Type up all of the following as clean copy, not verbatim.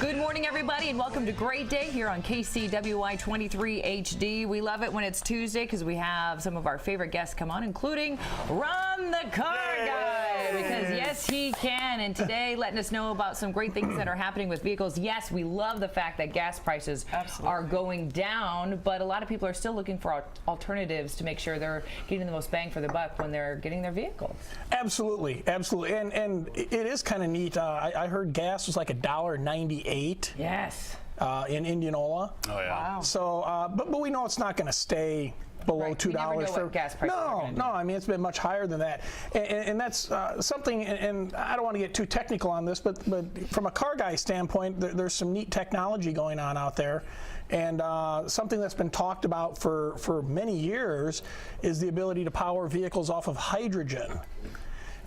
Good morning, everybody, and welcome to Great Day here on KCWI 23 HD. We love it when it's Tuesday because we have some of our favorite guests come on, including Ron the Car Guy, because yes, he can. And today, letting us know about some great things that are happening with vehicles. Yes, we love the fact that gas prices are going down, but a lot of people are still looking for alternatives to make sure they're getting the most bang for the buck when they're getting their vehicles. Absolutely, absolutely, and it is kind of neat. I heard gas was like $1.98. Yes. In Indianola. Oh yeah. Wow. So, but we know it's not going to stay below $2 We never know for what gas prices are gonna do. No. I mean, it's been much higher than that, and that's something. And I don't want to get too technical on this, but from a car guy standpoint, there's some neat technology going on out there, and something that's been talked about for many years is the ability to power vehicles off of hydrogen.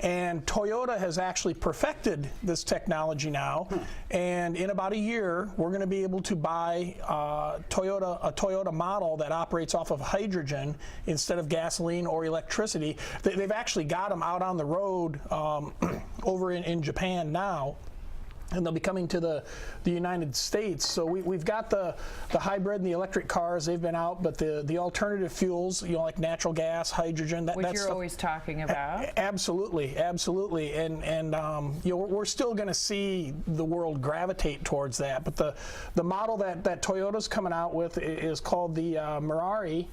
And Toyota has actually perfected this technology now, and in about a year, we're going to be able to buy a Toyota model that operates off of hydrogen instead of gasoline or electricity. They've actually got them out on the road over in Japan now, and they'll be coming to the United States. So we've got the hybrid and the electric cars. They've been out, but the alternative fuels, like natural gas, hydrogen, Which that's you're always talking about. Absolutely, absolutely, and we're still going to see the world gravitate towards that. But the model that Toyota's coming out with is called the Mirai.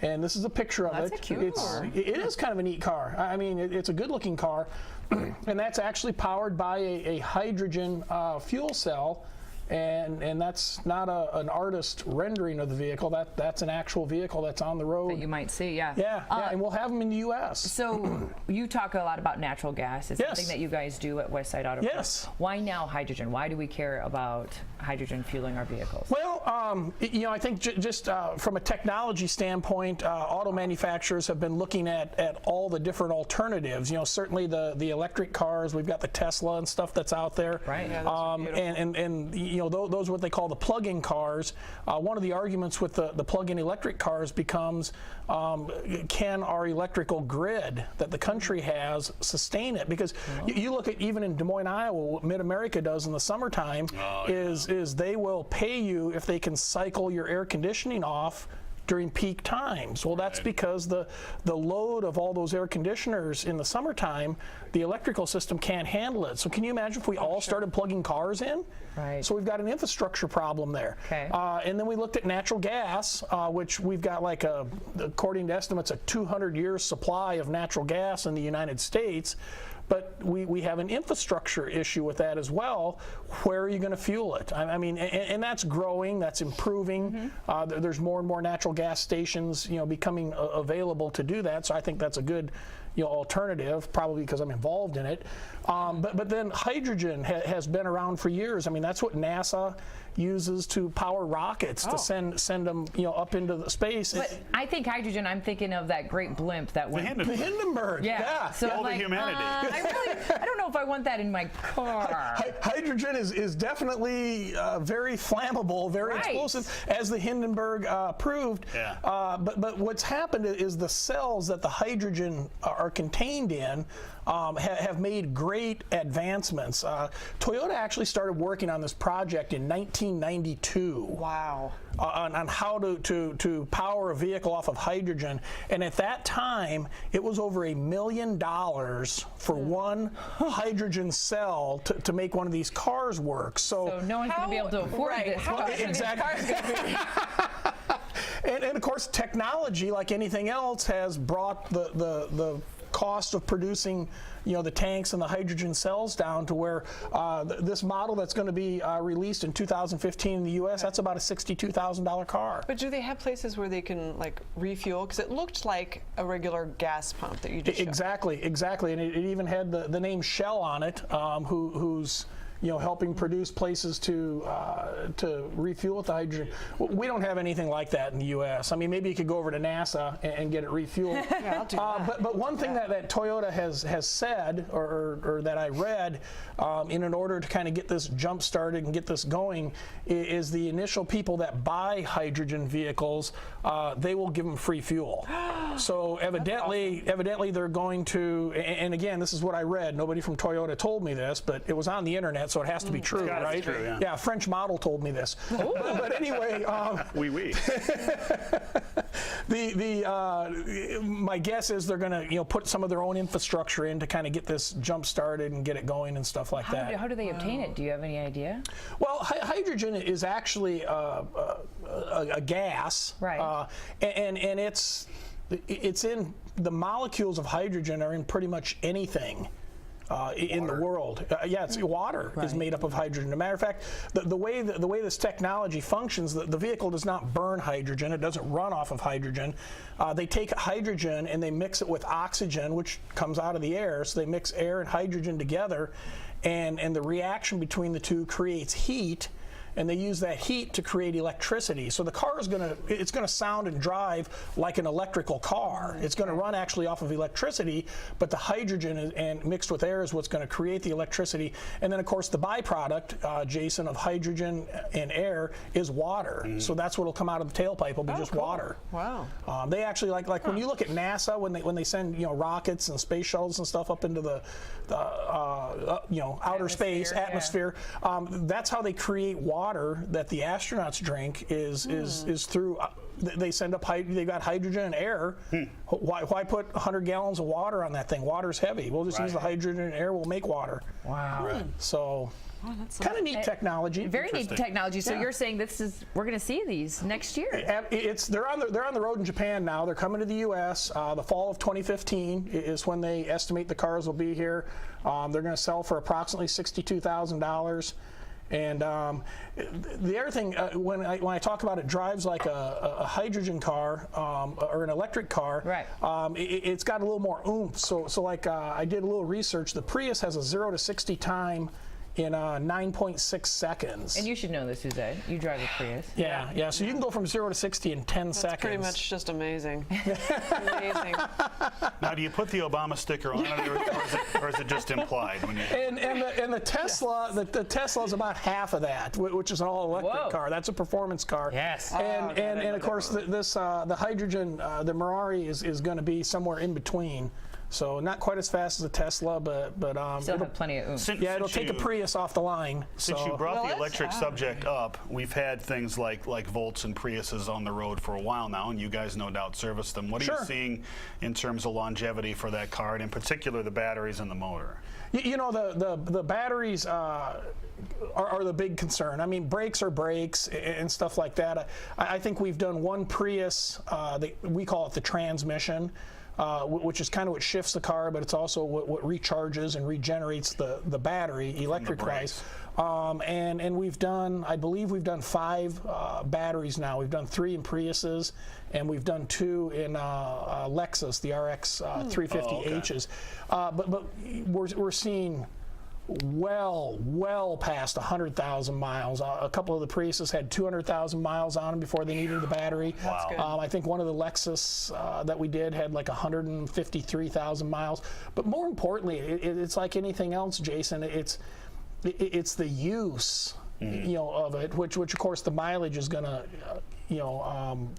And this is a picture of it. That's a cute car. It is kind of a neat car. I mean, it's a good-looking car, and that's actually powered by a hydrogen fuel cell. And that's not an artist rendering of the vehicle. That's an actual vehicle that's on the road. That you might see, yeah. Yeah, and we'll have them in the U.S. So you talk a lot about natural gas. It's something that you guys do at Westside Auto. Yes. Why now hydrogen? Why do we care about hydrogen fueling our vehicles? Well, I think just from a technology standpoint, auto manufacturers have been looking at all the different alternatives. Certainly the electric cars. We've got the Tesla and stuff that's out there. Right. Yeah, and those are what they call the plug-in cars. One of the arguments with the plug-in electric cars becomes, can our electrical grid that the country has sustain it? Because you look at even in Des Moines, Iowa, what Mid-America does in the summertime is they will pay you if they can cycle your air conditioning off during peak times. Well, that's because the load of all those air conditioners in the summertime, the electrical system can't handle it. So can you imagine if we all started plugging cars in? Right. So we've got an infrastructure problem there. Okay. And then we looked at natural gas, which we've got according to estimates, a 200-year supply of natural gas in the United States. But we have an infrastructure issue with that as well. Where are you going to fuel it? I mean, and that's growing, that's improving. There's more and more natural gas stations, becoming available to do that. So I think that's a good, alternative, probably because I'm involved in it. But then hydrogen has been around for years. I mean, that's what NASA uses to power rockets to send them up into the space. But I think hydrogen, I'm thinking of that great blimp that went. The Hindenburg. Yeah. So all the humanity. I don't know if I want that in my car. Hydrogen is definitely very flammable, very explosive, as the Hindenburg proved. Yeah. But what's happened is the cells that the hydrogen are contained in have made great advancements. Toyota actually started working on this project in 1992. Wow. On how to power a vehicle off of hydrogen, and at that time it was over $1 million for one hydrogen cell to make one of these cars work. So no one's going to be able to afford this. How much are these cars going to be? and of course, technology, like anything else, has brought the cost of producing the tanks and the hydrogen cells down to where this model that's going to be released in 2015 in the U.S., that's about a $62,000 car. But do they have places where they can refuel? Because it looked like a regular gas pump that you just showed. Exactly, and it even had the name Shell on it, who's helping produce places to refuel with the hydrogen. We don't have anything like that in the U.S. I mean, maybe you could go over to NASA and get it refueled. Yeah, I'll do that. But one thing that Toyota has said, or that I read, in order to kind of get this jump started and get this going, is the initial people that buy hydrogen vehicles, they will give them free fuel. So evidently they're going to, and again, this is what I read. Nobody from Toyota told me this, but it was on the internet. so it has to be true, gotta be right? true, yeah. Yeah, a French model told me this. But anyway, Oui. my guess is they're going to put some of their own infrastructure in to kind of get this jump started and get it going and stuff like that. How do they obtain it? Do you have any idea? Well, hydrogen is actually a gas, right? And it's in the molecules of hydrogen are in pretty much anything. In the world, it's water is made up of hydrogen. As a matter of fact, the way this technology functions, the vehicle does not burn hydrogen. It doesn't run off of hydrogen. They take hydrogen and they mix it with oxygen, which comes out of the air. So they mix air and hydrogen together, and the reaction between the two creates heat. And they use that heat to create electricity. So the car is it's gonna sound and drive like an electrical car. It's gonna run actually off of electricity, but the hydrogen and mixed with air is what's gonna create the electricity. And then of course the byproduct, Jason, of hydrogen and air is water. So that's what'll come out of the tailpipe. It'll be just cool. water. Wow. They actually like when you look at NASA when they send rockets and space shuttles and stuff up into the outer space atmosphere. That's how they create water that the astronauts drink is through. They send up they got hydrogen and air. Why put 100 gallons of water on that thing? Water's heavy. We'll just use the hydrogen and air. We'll make water. Wow. Right. So. Kind of neat technology. Very neat technology. So you're saying we're going to see these next year? They're on the road in Japan now. They're coming to the U.S. The fall of 2015 is when they estimate the cars will be here. They're going to sell for approximately $62,000. And the other thing, when I talk about it drives like a hydrogen car or an electric car, right. It's got a little more oomph. So like I did a little research. The Prius has a 0 to 60 time in 9.6 seconds. And you should know this, Suzette. You drive a Prius. Yeah. So you can go from 0 to 60 in 10 seconds. That's pretty much just amazing. Amazing. Now, do you put the Obama sticker on it, or is it just implied when you? And the Tesla, the Tesla is about half of that, which is an all-electric car. That's a performance car. Yes. And of course, the hydrogen, the Ferrari is going to be somewhere in between. So not quite as fast as a Tesla, but still have plenty of oomph. it'll take a Prius off the line. Since you brought the electric subject up, we've had things like Volts and Priuses on the road for a while now, and you guys no doubt service them. What are you seeing in terms of longevity for that car, and in particular the batteries and the motor? The batteries are the big concern. I mean, brakes are brakes and stuff like that. I think we've done one Prius, we call it the transmission, which is kind of what shifts the car, but it's also what recharges and regenerates the battery electric-wise. And we've done, I believe we've done 5 batteries now. We've done 3 in Priuses, and we've done 2 in Lexus, the RX 350Hs. But we're seeing well past 100,000 miles. A couple of the Priuses had 200,000 miles on them before they needed the battery. That's good. I think one of the Lexus that we did had like 153,000 miles. But more importantly, it's like anything else, Jason. It's the use, of it, which of course the mileage is going to,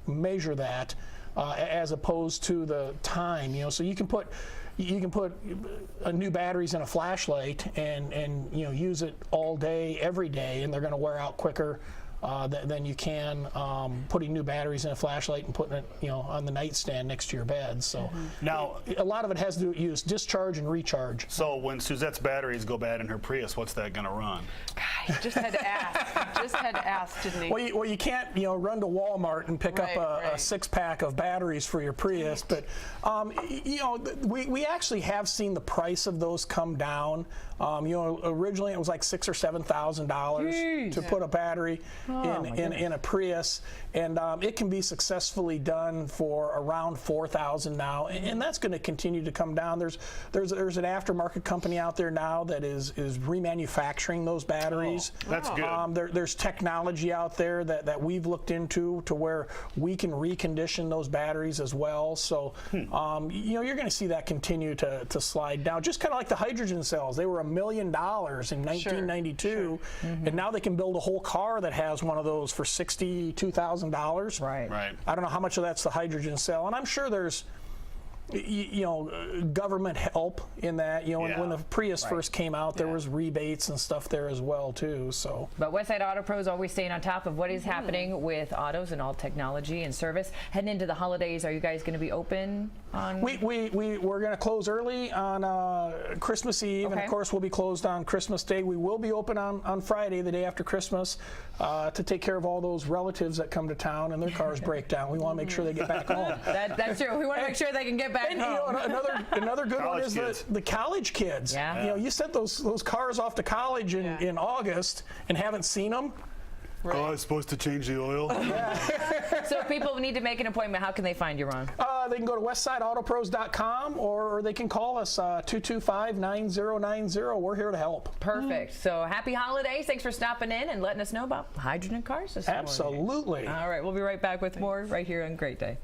measure that as opposed to the time. So you can put new batteries in a flashlight and use it all day, every day, and they're going to wear out quicker than you can putting new batteries in a flashlight and putting it on the nightstand next to your bed. So now a lot of it has to do with use discharge and recharge. So when Suzette's batteries go bad in her Prius, what's that going to run? God, you just had to ask. Didn't he? Well, you can't run to Walmart and pick up a 6-pack of batteries for your Prius, but we actually have seen the price of those come down. Originally it was like $6,000 or $7,000 to put a battery in a Prius, and it can be successfully done for around $4,000 now, and that's going to continue to come down. There's an aftermarket company out there now that is remanufacturing those batteries. That's good. There's technology out there that we've looked into to where we can recondition those batteries as well. So you're going to see that continue to slide down, just kind of like the hydrogen cells. They were $1 million in 1992, and now they can build a whole car that has one of those for $62,000. Right. I don't know how much of that's the hydrogen cell, and I'm sure government help in that. When the Prius first came out, there was rebates and stuff there as well too. So, but Westside Auto Pro is always staying on top of what is happening with autos and all technology and service. Heading into the holidays, are you guys going to be open on? We're going to close early on Christmas Eve, and of course we'll be closed on Christmas Day. We will be open on Friday, the day after Christmas, to take care of all those relatives that come to town and their cars break down. We want to make sure they get back home. That's true. We want to make sure they can get back home. Another good one is the college kids. Yeah. You sent those cars off to college in August and haven't seen them. Right. Oh, I was supposed to change the oil. So if people need to make an appointment, how can they find you, Ron? They can go to westsideautopros.com or they can call us 225-9090. We're here to help. Perfect. So happy holidays. Thanks for stopping in and letting us know about hydrogen cars this morning. Absolutely. All right, we'll be right back with more right here on Great Day.